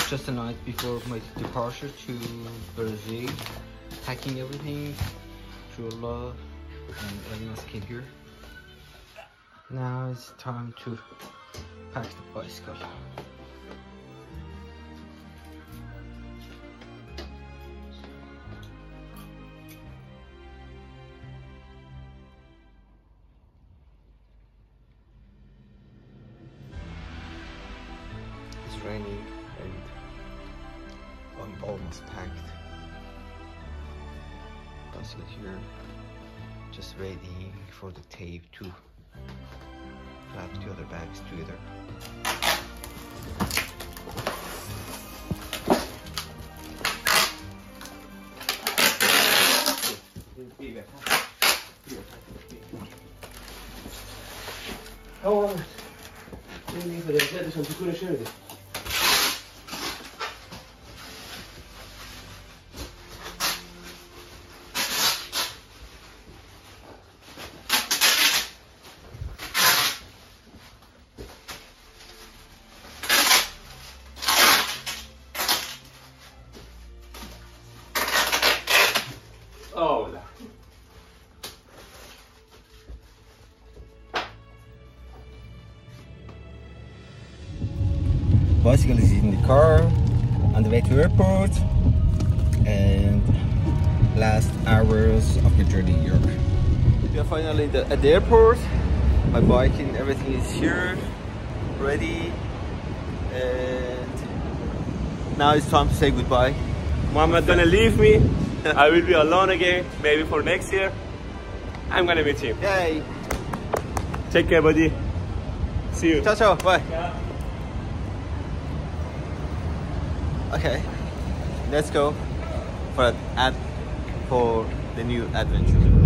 just a night before my departure to Brazil, packing everything, Jula and Elena's kid here. Now it's time to pack the bicycle. It's raining and I'm almost packed. Bicycle here, just waiting for the tape to flap the other bags together. Oh, Bicycle is in the car on the way to airport and last hours of my journey in Europe. We are finally at the airport. My bike and everything is here, ready, and now it's time to say goodbye. Mohammed gonna leave me. I will be alone again, maybe for next year. I'm gonna meet him. Yay! Take care, buddy. See you. Ciao, ciao, bye. Yeah. Okay, let's go for the new adventure.